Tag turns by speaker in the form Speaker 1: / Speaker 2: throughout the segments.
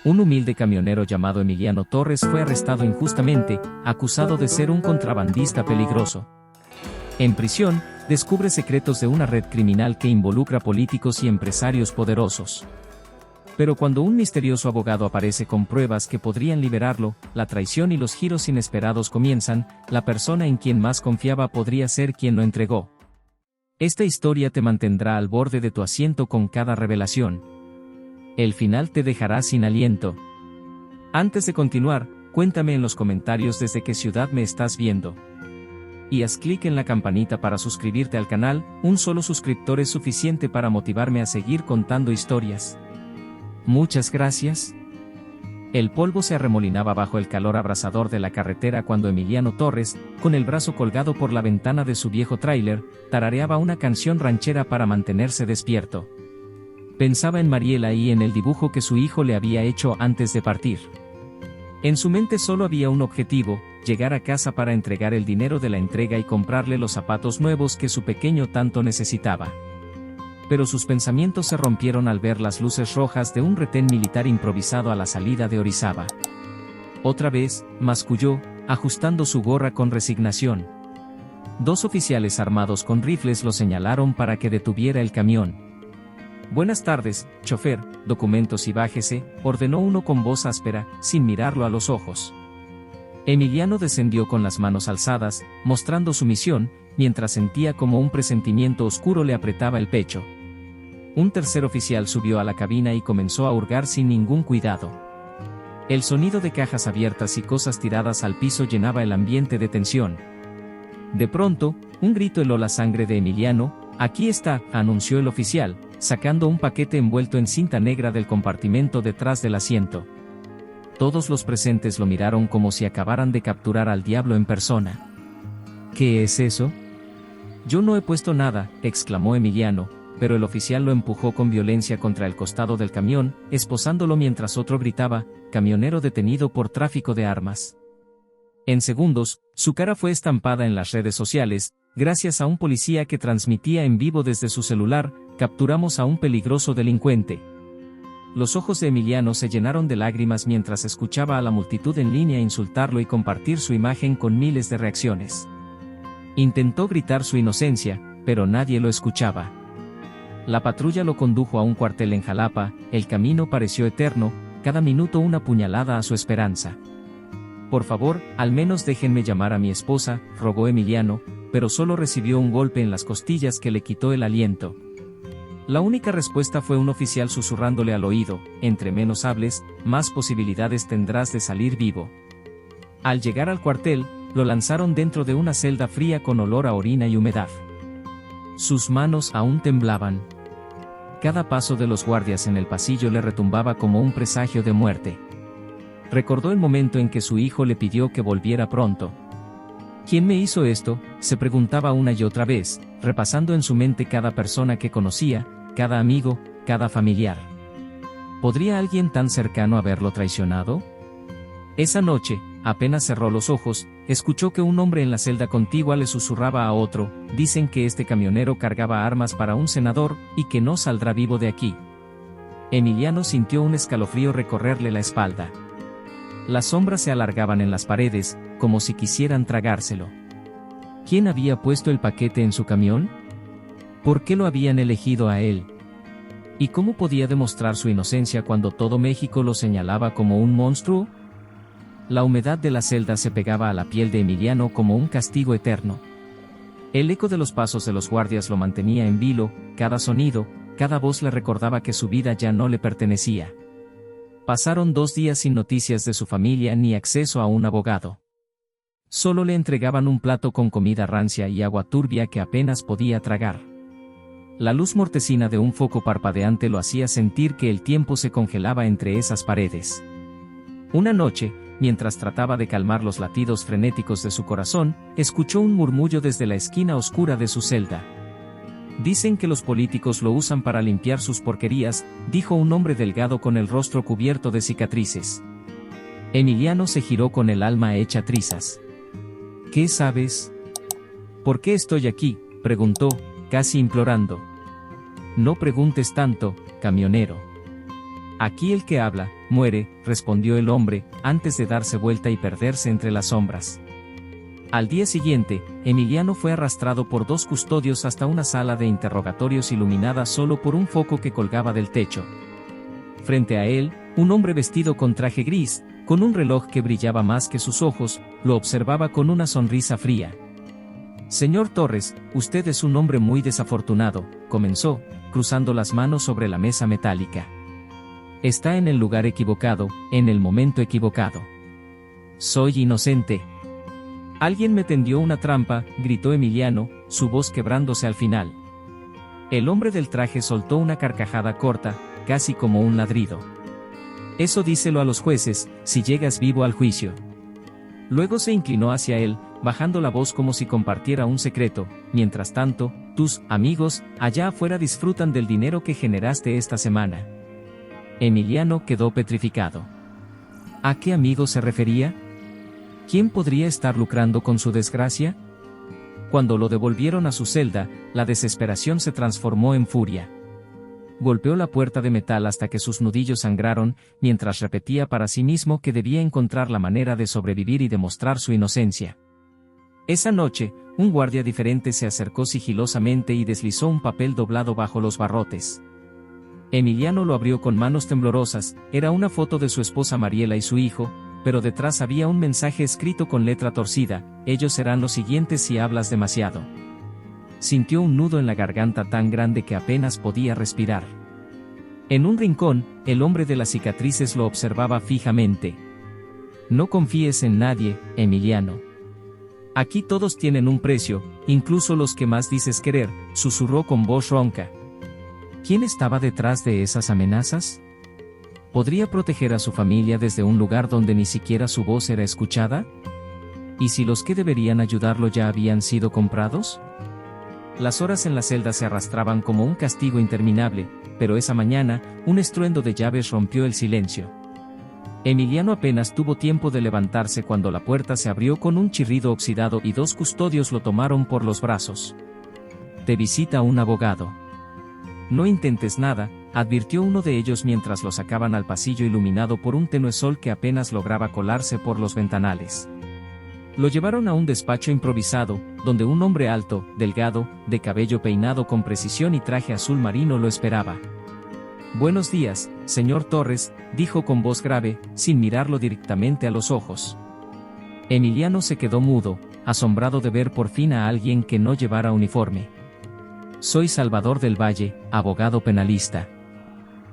Speaker 1: Un humilde camionero llamado Emiliano Torres fue arrestado injustamente, acusado de ser un contrabandista peligroso. En prisión, descubre secretos de una red criminal que involucra políticos y empresarios poderosos. Pero cuando un misterioso abogado aparece con pruebas que podrían liberarlo, la traición y los giros inesperados comienzan. La persona en quien más confiaba podría ser quien lo entregó. Esta historia te mantendrá al borde de tu asiento con cada revelación. El final te dejará sin aliento. Antes de continuar, cuéntame en los comentarios desde qué ciudad me estás viendo. Y haz clic en la campanita para suscribirte al canal. Un solo suscriptor es suficiente para motivarme a seguir contando historias. Muchas gracias. El polvo se arremolinaba bajo el calor abrasador de la carretera cuando Emiliano Torres, con el brazo colgado por la ventana de su viejo tráiler, tarareaba una canción ranchera para mantenerse despierto. Pensaba en Mariela y en el dibujo que su hijo le había hecho antes de partir. En su mente solo había un objetivo: llegar a casa para entregar el dinero de la entrega y comprarle los zapatos nuevos que su pequeño tanto necesitaba. Pero sus pensamientos se rompieron al ver las luces rojas de un retén militar improvisado a la salida de Orizaba. Otra vez, masculló, ajustando su gorra con resignación. 2 oficiales armados con rifles lo señalaron para que detuviera el camión. «Buenas tardes, chofer, documentos y bájese», ordenó uno con voz áspera, sin mirarlo a los ojos. Emiliano descendió con las manos alzadas, mostrando sumisión, mientras sentía como un presentimiento oscuro le apretaba el pecho. Un tercer oficial subió a la cabina y comenzó a hurgar sin ningún cuidado. El sonido de cajas abiertas y cosas tiradas al piso llenaba el ambiente de tensión. De pronto, un grito heló la sangre de Emiliano. «Aquí está», anunció el oficial, sacando un paquete envuelto en cinta negra del compartimento detrás del asiento. Todos los presentes lo miraron como si acabaran de capturar al diablo en persona. «¿Qué es eso?» «Yo no he puesto nada», exclamó Emiliano, pero el oficial lo empujó con violencia contra el costado del camión, esposándolo mientras otro gritaba: «Camionero detenido por tráfico de armas». En segundos, su cara fue estampada en las redes sociales, gracias a un policía que transmitía en vivo desde su celular: «Capturamos a un peligroso delincuente». Los ojos de Emiliano se llenaron de lágrimas mientras escuchaba a la multitud en línea insultarlo y compartir su imagen con miles de reacciones. Intentó gritar su inocencia, pero nadie lo escuchaba. La patrulla lo condujo a un cuartel en Jalapa. El camino pareció eterno, cada minuto una puñalada a su esperanza. «Por favor, al menos déjenme llamar a mi esposa», rogó Emiliano, pero solo recibió un golpe en las costillas que le quitó el aliento. La única respuesta fue un oficial susurrándole al oído: «Entre menos hables, más posibilidades tendrás de salir vivo». Al llegar al cuartel, lo lanzaron dentro de una celda fría con olor a orina y humedad. Sus manos aún temblaban. Cada paso de los guardias en el pasillo le retumbaba como un presagio de muerte. Recordó el momento en que su hijo le pidió que volviera pronto. «¿Quién me hizo esto?», se preguntaba una y otra vez, repasando en su mente cada persona que conocía, cada amigo, cada familiar. ¿Podría alguien tan cercano haberlo traicionado? Esa noche, apenas cerró los ojos, escuchó que un hombre en la celda contigua le susurraba a otro: «Dicen que este camionero cargaba armas para un senador, y que no saldrá vivo de aquí». Emiliano sintió un escalofrío recorrerle la espalda. Las sombras se alargaban en las paredes, como si quisieran tragárselo. ¿Quién había puesto el paquete en su camión? ¿Por qué lo habían elegido a él? ¿Y cómo podía demostrar su inocencia cuando todo México lo señalaba como un monstruo? La humedad de la celda se pegaba a la piel de Emiliano como un castigo eterno. El eco de los pasos de los guardias lo mantenía en vilo. Cada sonido, cada voz le recordaba que su vida ya no le pertenecía. Pasaron 2 días sin noticias de su familia ni acceso a un abogado. Solo le entregaban un plato con comida rancia y agua turbia que apenas podía tragar. La luz mortecina de un foco parpadeante lo hacía sentir que el tiempo se congelaba entre esas paredes. Una noche, mientras trataba de calmar los latidos frenéticos de su corazón, escuchó un murmullo desde la esquina oscura de su celda. «Dicen que los políticos lo usan para limpiar sus porquerías», dijo un hombre delgado con el rostro cubierto de cicatrices. Emiliano se giró con el alma hecha trizas. «¿Qué sabes?». «¿Por qué estoy aquí?», preguntó, casi implorando. «No preguntes tanto, camionero. Aquí el que habla, muere, respondió el hombre, antes de darse vuelta y perderse entre las sombras. Al día siguiente, Emiliano fue arrastrado por 2 custodios hasta una sala de interrogatorios iluminada solo por un foco que colgaba del techo. Frente a él, un hombre vestido con traje gris, con un reloj que brillaba más que sus ojos, lo observaba con una sonrisa fría. Señor Torres, usted es un hombre muy desafortunado, comenzó, cruzando las manos sobre la mesa metálica. Está en el lugar equivocado, en el momento equivocado. Soy inocente. Alguien me tendió una trampa, gritó Emiliano, su voz quebrándose al final. El hombre del traje soltó una carcajada corta, casi como un ladrido. Eso díselo a los jueces, si llegas vivo al juicio. Luego se inclinó hacia él, bajando la voz como si compartiera un secreto. Mientras tanto, tus amigos, allá afuera disfrutan del dinero que generaste esta semana. Emiliano quedó petrificado. ¿A qué amigo se refería? ¿Quién podría estar lucrando con su desgracia? Cuando lo devolvieron a su celda, la desesperación se transformó en furia. Golpeó la puerta de metal hasta que sus nudillos sangraron, mientras repetía para sí mismo que debía encontrar la manera de sobrevivir y demostrar su inocencia. Esa noche, un guardia diferente se acercó sigilosamente y deslizó un papel doblado bajo los barrotes. Emiliano lo abrió con manos temblorosas, era una foto de su esposa Mariela y su hijo, pero detrás había un mensaje escrito con letra torcida: ellos serán los siguientes si hablas demasiado. Sintió un nudo en la garganta tan grande que apenas podía respirar. En un rincón, el hombre de las cicatrices lo observaba fijamente. No confíes en nadie, Emiliano. Aquí todos tienen un precio, incluso los que más dices querer, susurró con voz ronca. ¿Quién estaba detrás de esas amenazas? ¿Podría proteger a su familia desde un lugar donde ni siquiera su voz era escuchada? ¿Y si los que deberían ayudarlo ya habían sido comprados? Las horas en la celda se arrastraban como un castigo interminable, pero esa mañana, un estruendo de llaves rompió el silencio. Emiliano apenas tuvo tiempo de levantarse cuando la puerta se abrió con un chirrido oxidado y 2 custodios lo tomaron por los brazos. Te visita un abogado. No intentes nada, advirtió uno de ellos mientras lo sacaban al pasillo iluminado por un tenue sol que apenas lograba colarse por los ventanales. Lo llevaron a un despacho improvisado, donde un hombre alto, delgado, de cabello peinado con precisión y traje azul marino lo esperaba. Buenos días, señor Torres, dijo con voz grave, sin mirarlo directamente a los ojos. Emiliano se quedó mudo, asombrado de ver por fin a alguien que no llevara uniforme. Soy Salvador del Valle, abogado penalista.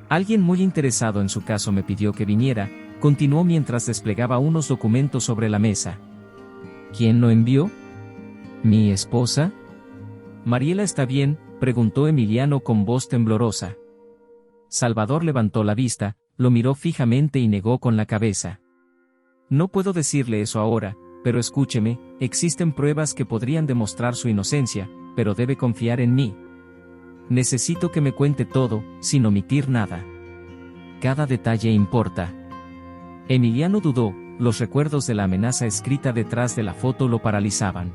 Speaker 1: Alguien muy interesado en su caso me pidió que viniera, continuó mientras desplegaba unos documentos sobre la mesa. ¿Quién lo envió? ¿Mi esposa? ¿Mariela está bien?, preguntó Emiliano con voz temblorosa. Salvador levantó la vista, lo miró fijamente y negó con la cabeza. No puedo decirle eso ahora, pero escúcheme, existen pruebas que podrían demostrar su inocencia, pero debe confiar en mí. Necesito que me cuente todo, sin omitir nada. Cada detalle importa. Emiliano dudó, los recuerdos de la amenaza escrita detrás de la foto lo paralizaban.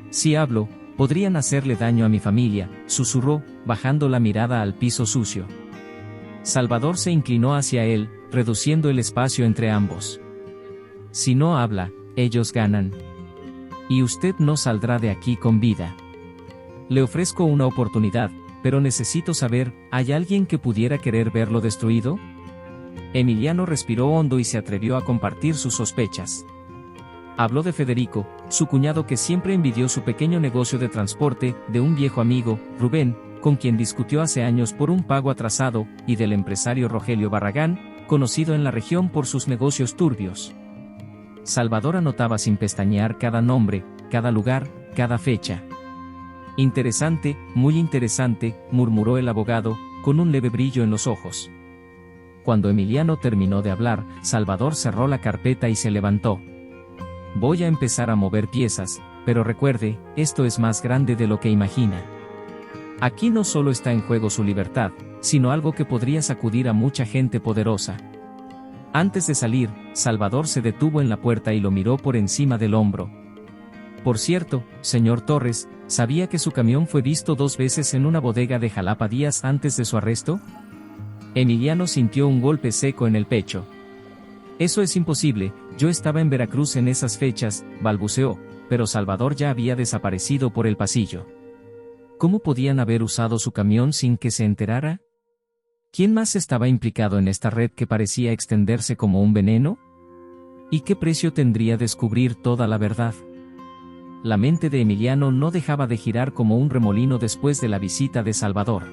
Speaker 1: Si hablo, podrían hacerle daño a mi familia, susurró, bajando la mirada al piso sucio. Salvador se inclinó hacia él, reduciendo el espacio entre ambos. Si no habla, ellos ganan. Y usted no saldrá de aquí con vida. Le ofrezco una oportunidad, pero necesito saber, ¿hay alguien que pudiera querer verlo destruido? Emiliano respiró hondo y se atrevió a compartir sus sospechas. Habló de Federico, su cuñado que siempre envidió su pequeño negocio de transporte, de un viejo amigo, Rubén, con quien discutió hace años por un pago atrasado, y del empresario Rogelio Barragán, conocido en la región por sus negocios turbios. Salvador anotaba sin pestañear cada nombre, cada lugar, cada fecha. Interesante, muy interesante, murmuró el abogado, con un leve brillo en los ojos. Cuando Emiliano terminó de hablar, Salvador cerró la carpeta y se levantó. Voy a empezar a mover piezas, pero recuerde, esto es más grande de lo que imagina. Aquí no solo está en juego su libertad, sino algo que podría sacudir a mucha gente poderosa. Antes de salir, Salvador se detuvo en la puerta y lo miró por encima del hombro. Por cierto, señor Torres, ¿sabía que su camión fue visto 2 veces en una bodega de Jalapa días antes de su arresto? Emiliano sintió un golpe seco en el pecho. Eso es imposible, yo estaba en Veracruz en esas fechas, balbuceó, pero Salvador ya había desaparecido por el pasillo. ¿Cómo podían haber usado su camión sin que se enterara? ¿Quién más estaba implicado en esta red que parecía extenderse como un veneno? ¿Y qué precio tendría descubrir toda la verdad? La mente de Emiliano no dejaba de girar como un remolino después de la visita de Salvador.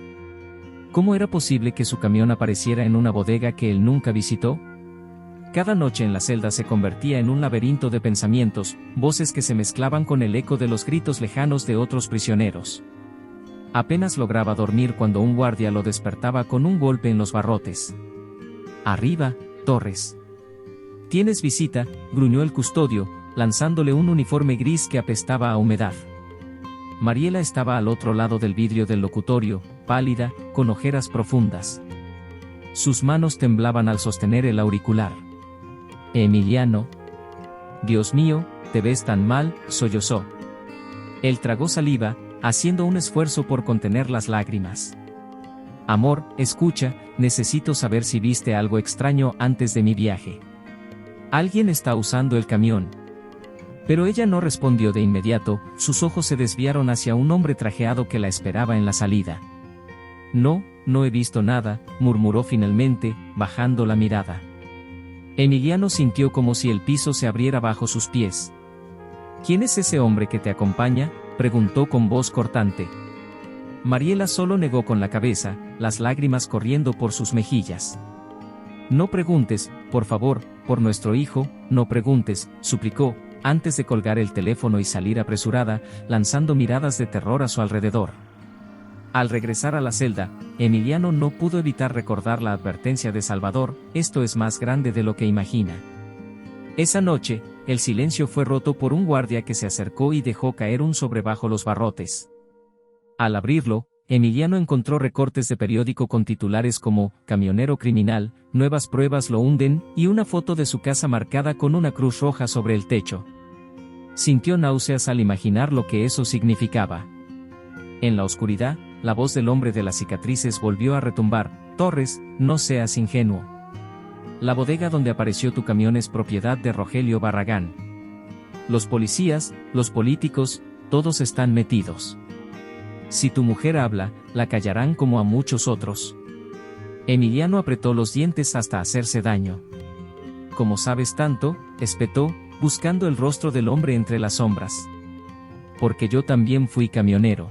Speaker 1: ¿Cómo era posible que su camión apareciera en una bodega que él nunca visitó? Cada noche en la celda se convertía en un laberinto de pensamientos, voces que se mezclaban con el eco de los gritos lejanos de otros prisioneros. Apenas lograba dormir cuando un guardia lo despertaba con un golpe en los barrotes. «Arriba, Torres». «¿Tienes visita?», gruñó el custodio, lanzándole un uniforme gris que apestaba a humedad. Mariela estaba al otro lado del vidrio del locutorio, pálida, con ojeras profundas. Sus manos temblaban al sostener el auricular. «Emiliano. Dios mío, te ves tan mal», sollozó. Él tragó saliva, haciendo un esfuerzo por contener las lágrimas. «Amor, escucha, necesito saber si viste algo extraño antes de mi viaje. Alguien está usando el camión». Pero ella no respondió de inmediato, sus ojos se desviaron hacia un hombre trajeado que la esperaba en la salida. «No, no he visto nada», murmuró finalmente, bajando la mirada. Emiliano sintió como si el piso se abriera bajo sus pies. «¿Quién es ese hombre que te acompaña?», preguntó con voz cortante. Mariela solo negó con la cabeza, las lágrimas corriendo por sus mejillas. «No preguntes, por favor, por nuestro hijo, no preguntes», suplicó, antes de colgar el teléfono y salir apresurada, lanzando miradas de terror a su alrededor. Al regresar a la celda, Emiliano no pudo evitar recordar la advertencia de Salvador: «Esto es más grande de lo que imagina». Esa noche, el silencio fue roto por un guardia que se acercó y dejó caer un sobre bajo los barrotes. Al abrirlo, Emiliano encontró recortes de periódico con titulares como «Camionero criminal, nuevas pruebas lo hunden» y una foto de su casa marcada con una cruz roja sobre el techo. Sintió náuseas al imaginar lo que eso significaba. En la oscuridad, la voz del hombre de las cicatrices volvió a retumbar: «Torres, no seas ingenuo. La bodega donde apareció tu camión es propiedad de Rogelio Barragán. Los policías, los políticos, todos están metidos. Si tu mujer habla, la callarán como a muchos otros». Emiliano apretó los dientes hasta hacerse daño. «¿Cómo sabes tanto?», espetó, buscando el rostro del hombre entre las sombras. «Porque yo también fui camionero.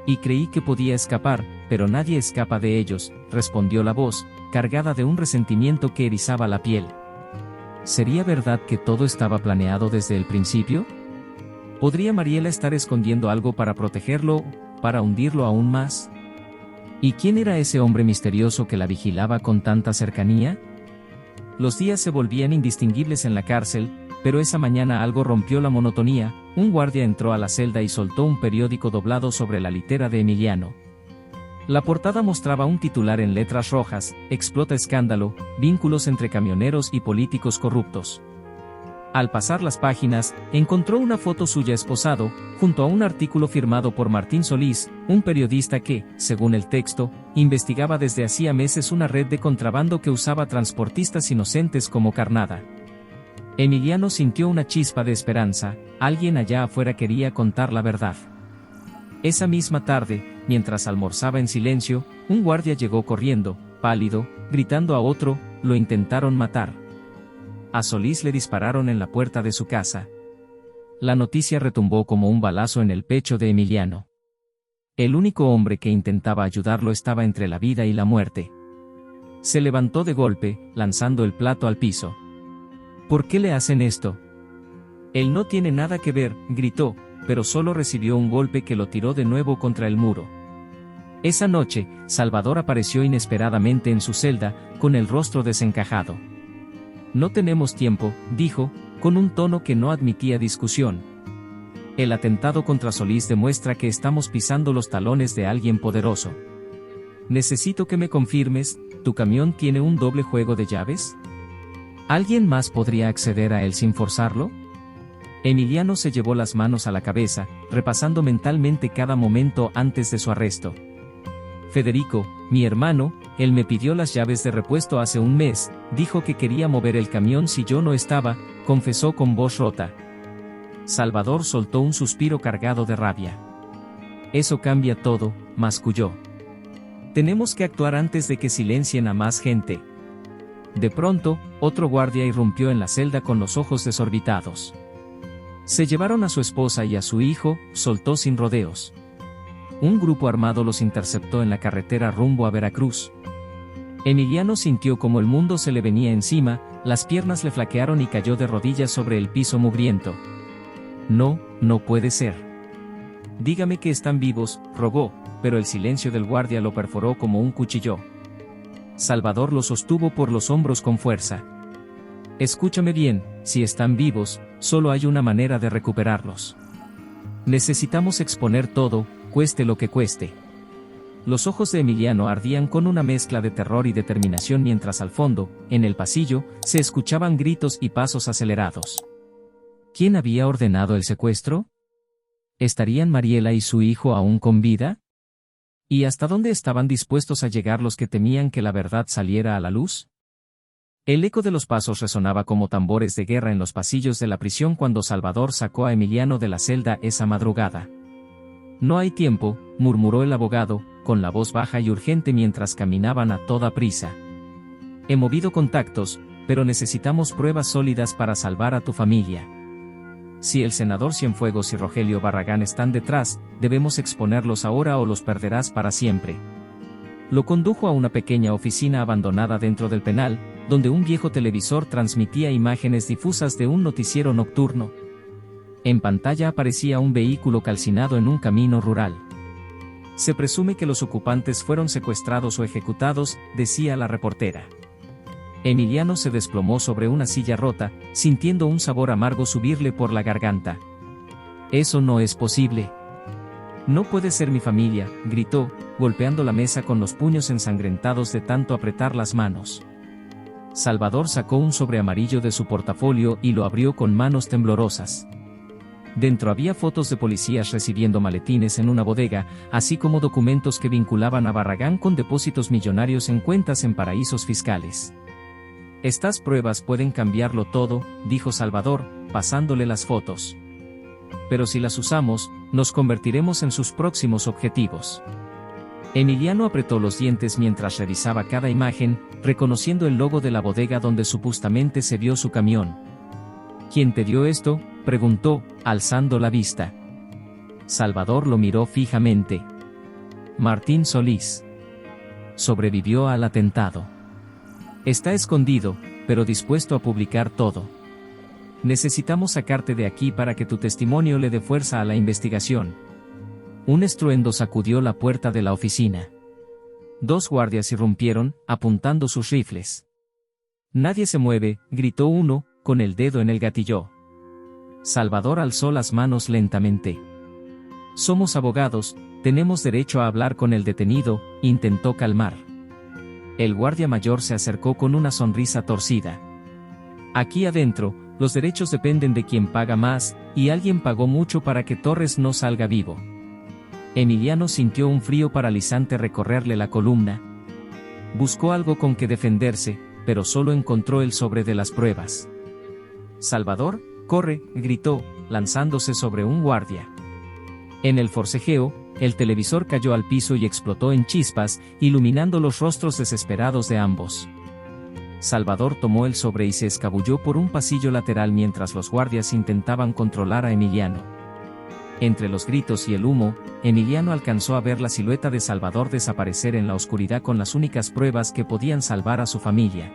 Speaker 1: Y creí que podía escapar, pero nadie escapa de ellos», respondió la voz, cargada de un resentimiento que erizaba la piel. ¿Sería verdad que todo estaba planeado desde el principio? ¿Podría Mariela estar escondiendo algo para protegerlo, para hundirlo aún más? ¿Y quién era ese hombre misterioso que la vigilaba con tanta cercanía? Los días se volvían indistinguibles en la cárcel, pero esa mañana algo rompió la monotonía. Un guardia entró a la celda y soltó un periódico doblado sobre la litera de Emiliano. La portada mostraba un titular en letras rojas: «Explota escándalo, vínculos entre camioneros y políticos corruptos». Al pasar las páginas, encontró una foto suya esposado, junto a un artículo firmado por Martín Solís, un periodista que, según el texto, investigaba desde hacía meses una red de contrabando que usaba transportistas inocentes como carnada. Emiliano sintió una chispa de esperanza: alguien allá afuera quería contar la verdad. Esa misma tarde, mientras almorzaba en silencio, un guardia llegó corriendo, pálido, gritando a otro: «Lo intentaron matar». A Solís le dispararon en la puerta de su casa. La noticia retumbó como un balazo en el pecho de Emiliano. El único hombre que intentaba ayudarlo estaba entre la vida y la muerte. Se levantó de golpe, lanzando el plato al piso. «¿Por qué le hacen esto?». «Él no tiene nada que ver», gritó, pero solo recibió un golpe que lo tiró de nuevo contra el muro. Esa noche, Salvador apareció inesperadamente en su celda, con el rostro desencajado. «No tenemos tiempo», dijo, con un tono que no admitía discusión. «El atentado contra Solís demuestra que estamos pisando los talones de alguien poderoso. Necesito que me confirmes, ¿tu camión tiene un doble juego de llaves? ¿Alguien más podría acceder a él sin forzarlo?». Emiliano se llevó las manos a la cabeza, repasando mentalmente cada momento antes de su arresto. «Federico, mi hermano, Él me pidió las llaves de repuesto hace un mes, dijo que quería mover el camión si yo no estaba, confesó con voz rota. Salvador soltó un suspiro cargado de rabia. Eso cambia todo, masculló. Tenemos que actuar antes de que silencien a más gente. De pronto, otro guardia irrumpió en la celda con los ojos desorbitados. Se llevaron a su esposa y a su hijo, soltó sin rodeos. Un grupo armado los interceptó en la carretera rumbo a Veracruz. Emiliano sintió como el mundo se le venía encima, las piernas le flaquearon y cayó de rodillas sobre el piso mugriento. No, no puede ser. Dígame que están vivos, rogó, pero el silencio del guardia lo perforó como un cuchillo. Salvador lo sostuvo por los hombros con fuerza. Escúchame bien, si están vivos, solo hay una manera de recuperarlos. Necesitamos exponer todo, cueste lo que cueste. Los ojos de Emiliano ardían con una mezcla de terror y determinación mientras al fondo, en el pasillo, se escuchaban gritos y pasos acelerados. ¿Quién había ordenado el secuestro? ¿Estarían Mariela y su hijo aún con vida? ¿Y hasta dónde estaban dispuestos a llegar los que temían que la verdad saliera a la luz? El eco de los pasos resonaba como tambores de guerra en los pasillos de la prisión cuando Salvador sacó a Emiliano de la celda esa madrugada. No hay tiempo, murmuró el abogado, con la voz baja y urgente mientras caminaban a toda prisa. He movido contactos, pero necesitamos pruebas sólidas para salvar a tu familia. Si el senador Cienfuegos y Rogelio Barragán están detrás, debemos exponerlos ahora o los perderás para siempre. Lo condujo a una pequeña oficina abandonada dentro del penal, donde un viejo televisor transmitía imágenes difusas de un noticiero nocturno. En pantalla aparecía un vehículo calcinado en un camino rural. Se presume que los ocupantes fueron secuestrados o ejecutados, decía la reportera. Emiliano se desplomó sobre una silla rota, sintiendo un sabor amargo subirle por la garganta. Eso no es posible. No puede ser mi familia, gritó, golpeando la mesa con los puños ensangrentados de tanto apretar las manos. Salvador sacó un sobre amarillo de su portafolio y lo abrió con manos temblorosas. Dentro había fotos de policías recibiendo maletines en una bodega, así como documentos que vinculaban a Barragán con depósitos millonarios en cuentas en paraísos fiscales. Estas pruebas pueden cambiarlo todo, dijo Salvador, pasándole las fotos. Pero si las usamos, nos convertiremos en sus próximos objetivos. Emiliano apretó los dientes mientras revisaba cada imagen, reconociendo el logo de la bodega donde supuestamente se vio su camión. ¿Quién te dio esto?, preguntó, alzando la vista. Salvador lo miró fijamente. Martín Solís. Sobrevivió al atentado. Está escondido, pero dispuesto a publicar todo. Necesitamos sacarte de aquí para que tu testimonio le dé fuerza a la investigación. Un estruendo sacudió la puerta de la oficina. 2 guardias irrumpieron, apuntando sus rifles. Nadie se mueve, gritó uno, con el dedo en el gatillo. Salvador alzó las manos lentamente. Somos abogados, tenemos derecho a hablar con el detenido, intentó calmar. El guardia mayor se acercó con una sonrisa torcida. Aquí adentro, los derechos dependen de quien paga más, y alguien pagó mucho para que Torres no salga vivo. Emiliano sintió un frío paralizante recorrerle la columna. Buscó algo con que defenderse, pero solo encontró el sobre de las pruebas. Salvador, corre, gritó, lanzándose sobre un guardia. En el forcejeo, el televisor cayó al piso y explotó en chispas, iluminando los rostros desesperados de ambos. Salvador tomó el sobre y se escabulló por un pasillo lateral mientras los guardias intentaban controlar a Emiliano. Entre los gritos y el humo, Emiliano alcanzó a ver la silueta de Salvador desaparecer en la oscuridad con las únicas pruebas que podían salvar a su familia.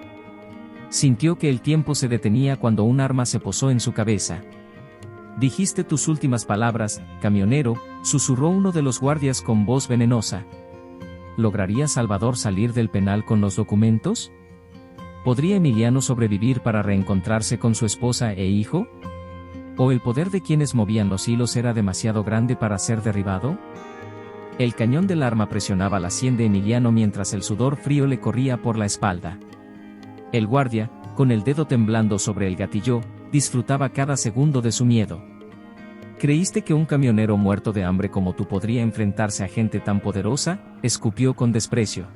Speaker 1: Sintió que el tiempo se detenía cuando un arma se posó en su cabeza. Dijiste tus últimas palabras, camionero, susurró uno de los guardias con voz venenosa. ¿Lograría Salvador salir del penal con los documentos? ¿Podría Emiliano sobrevivir para reencontrarse con su esposa e hijo? ¿O el poder de quienes movían los hilos era demasiado grande para ser derribado? El cañón del arma presionaba la sien de Emiliano mientras el sudor frío le corría por la espalda. El guardia, con el dedo temblando sobre el gatillo, disfrutaba cada segundo de su miedo. ¿Creíste que un camionero muerto de hambre como tú podría enfrentarse a gente tan poderosa?, escupió con desprecio.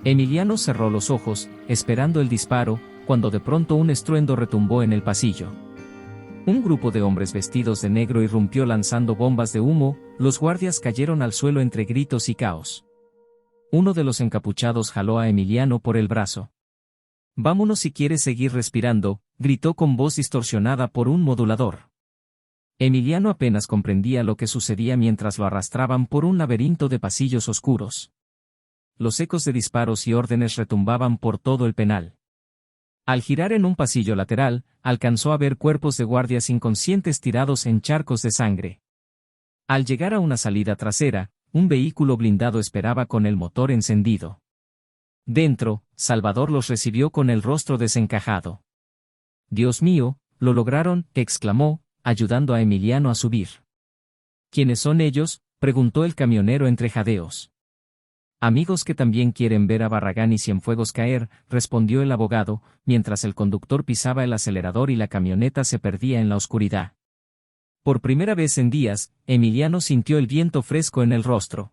Speaker 1: Emiliano cerró los ojos, esperando el disparo, cuando de pronto un estruendo retumbó en el pasillo. Un grupo de hombres vestidos de negro irrumpió lanzando bombas de humo, los guardias cayeron al suelo entre gritos y caos. Uno de los encapuchados jaló a Emiliano por el brazo. «Vámonos si quieres seguir respirando», gritó con voz distorsionada por un modulador. Emiliano apenas comprendía lo que sucedía mientras lo arrastraban por un laberinto de pasillos oscuros. Los ecos de disparos y órdenes retumbaban por todo el penal. Al girar en un pasillo lateral, alcanzó a ver cuerpos de guardias inconscientes tirados en charcos de sangre. Al llegar a una salida trasera, un vehículo blindado esperaba con el motor encendido. Dentro, Salvador los recibió con el rostro desencajado. «Dios mío, lo lograron», exclamó, ayudando a Emiliano a subir. «¿Quiénes son ellos?», preguntó el camionero entre jadeos. «Amigos que también quieren ver a Barragán y Cienfuegos caer», respondió el abogado, mientras el conductor pisaba el acelerador y la camioneta se perdía en la oscuridad. Por primera vez en días, Emiliano sintió el viento fresco en el rostro.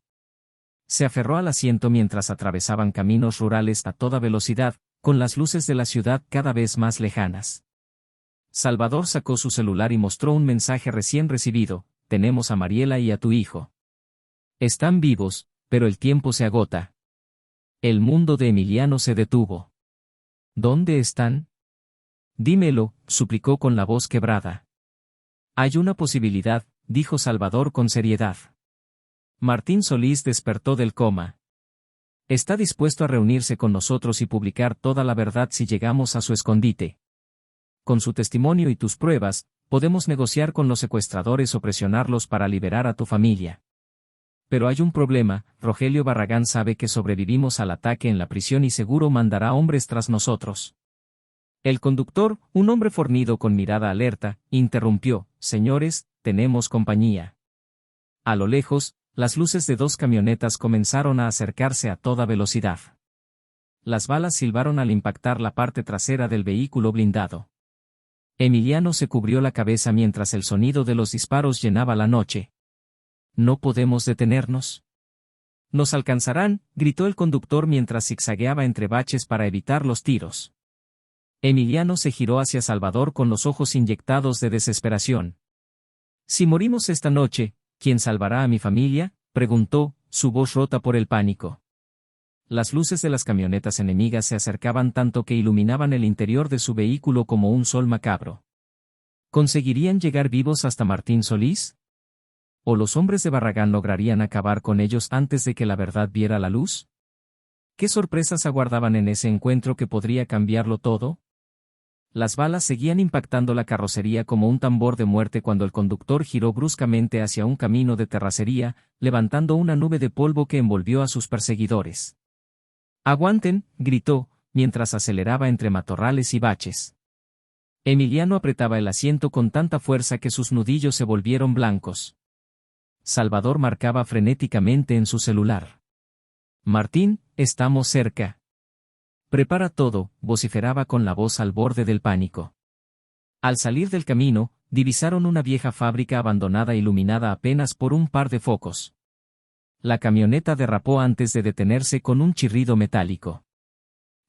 Speaker 1: Se aferró al asiento mientras atravesaban caminos rurales a toda velocidad, con las luces de la ciudad cada vez más lejanas. Salvador sacó su celular y mostró un mensaje recién recibido: «Tenemos a Mariela y a tu hijo. Están vivos, pero el tiempo se agota». El mundo de Emiliano se detuvo. «¿Dónde están?». «Dímelo», suplicó con la voz quebrada. «Hay una posibilidad», dijo Salvador con seriedad. Martín Solís despertó del coma. Está dispuesto a reunirse con nosotros y publicar toda la verdad si llegamos a su escondite. Con su testimonio y tus pruebas, podemos negociar con los secuestradores o presionarlos para liberar a tu familia. Pero hay un problema: Rogelio Barragán sabe que sobrevivimos al ataque en la prisión y seguro mandará hombres tras nosotros. El conductor, un hombre fornido con mirada alerta, interrumpió: «Señores, tenemos compañía». A lo lejos, las luces de dos camionetas comenzaron a acercarse a toda velocidad. Las balas silbaron al impactar la parte trasera del vehículo blindado. Emiliano se cubrió la cabeza mientras el sonido de los disparos llenaba la noche. «¿No podemos detenernos?». «Nos alcanzarán», gritó el conductor mientras zigzagueaba entre baches para evitar los tiros. Emiliano se giró hacia Salvador con los ojos inyectados de desesperación. «Si morimos esta noche, ¿quién salvará a mi familia?», preguntó, su voz rota por el pánico. Las luces de las camionetas enemigas se acercaban tanto que iluminaban el interior de su vehículo como un sol macabro. ¿Conseguirían llegar vivos hasta Martín Solís? ¿O los hombres de Barragán lograrían acabar con ellos antes de que la verdad viera la luz? ¿Qué sorpresas aguardaban en ese encuentro que podría cambiarlo todo? Las balas seguían impactando la carrocería como un tambor de muerte cuando el conductor giró bruscamente hacia un camino de terracería, levantando una nube de polvo que envolvió a sus perseguidores. «¡Aguanten!», gritó, mientras aceleraba entre matorrales y baches. Emiliano apretaba el asiento con tanta fuerza que sus nudillos se volvieron blancos. Salvador marcaba frenéticamente en su celular. «Martín, estamos cerca». «Prepara todo», vociferaba con la voz al borde del pánico. Al salir del camino, divisaron una vieja fábrica abandonada iluminada apenas por un par de focos. La camioneta derrapó antes de detenerse con un chirrido metálico.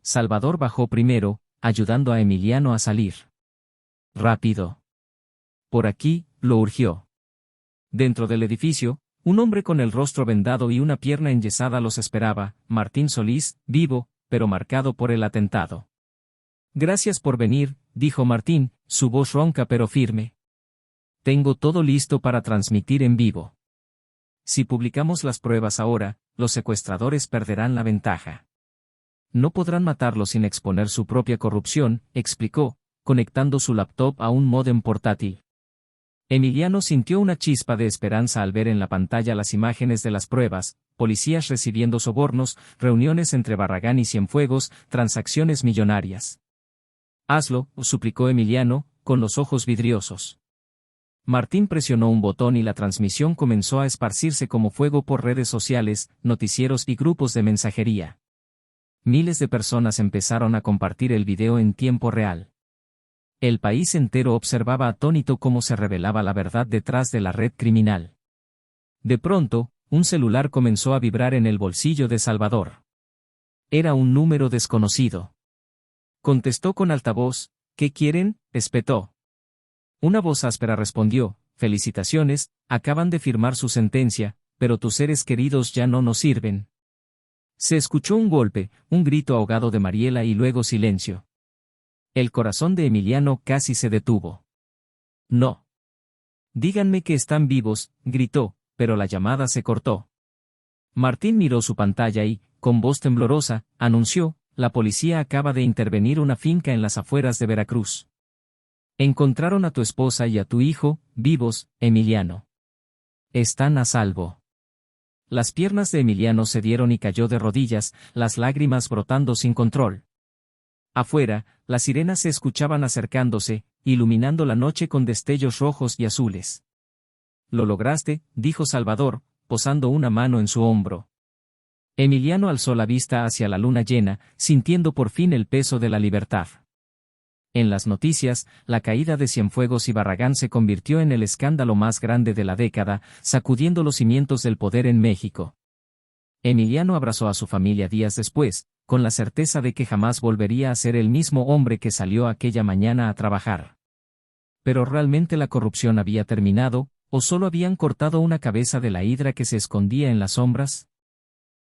Speaker 1: Salvador bajó primero, ayudando a Emiliano a salir. «Rápido. Por aquí», lo urgió. Dentro del edificio, un hombre con el rostro vendado y una pierna enyesada los esperaba: Martín Solís, vivo, pero marcado por el atentado. «Gracias por venir», dijo Martín, su voz ronca pero firme. «Tengo todo listo para transmitir en vivo. Si publicamos las pruebas ahora, los secuestradores perderán la ventaja. No podrán matarlo sin exponer su propia corrupción», explicó, conectando su laptop a un módem portátil. Emiliano sintió una chispa de esperanza al ver en la pantalla las imágenes de las pruebas: policías recibiendo sobornos, reuniones entre Barragán y Cienfuegos, transacciones millonarias. «Hazlo», suplicó Emiliano, con los ojos vidriosos. Martín presionó un botón y la transmisión comenzó a esparcirse como fuego por redes sociales, noticieros y grupos de mensajería. Miles de personas empezaron a compartir el video en tiempo real. El país entero observaba atónito cómo se revelaba la verdad detrás de la red criminal. De pronto, un celular comenzó a vibrar en el bolsillo de Salvador. Era un número desconocido. Contestó con altavoz. ¿Qué quieren?, espetó. Una voz áspera respondió. Felicitaciones, acaban de firmar su sentencia, pero tus seres queridos ya no nos sirven. Se escuchó un golpe, un grito ahogado de Mariela y luego silencio. El corazón de Emiliano casi se detuvo. No. Díganme que están vivos, gritó, pero la llamada se cortó. Martín miró su pantalla y, con voz temblorosa, anunció, la policía acaba de intervenir una finca en las afueras de Veracruz. Encontraron a tu esposa y a tu hijo, vivos, Emiliano. Están a salvo. Las piernas de Emiliano cedieron y cayó de rodillas, las lágrimas brotando sin control. Afuera, las sirenas se escuchaban acercándose, iluminando la noche con destellos rojos y azules. Lo lograste, dijo Salvador, posando una mano en su hombro. Emiliano alzó la vista hacia la luna llena, sintiendo por fin el peso de la libertad. En las noticias, la caída de Cienfuegos y Barragán se convirtió en el escándalo más grande de la década, sacudiendo los cimientos del poder en México. Emiliano abrazó a su familia días después, con la certeza de que jamás volvería a ser el mismo hombre que salió aquella mañana a trabajar. Pero ¿realmente la corrupción había terminado, o solo habían cortado una cabeza de la hidra que se escondía en las sombras?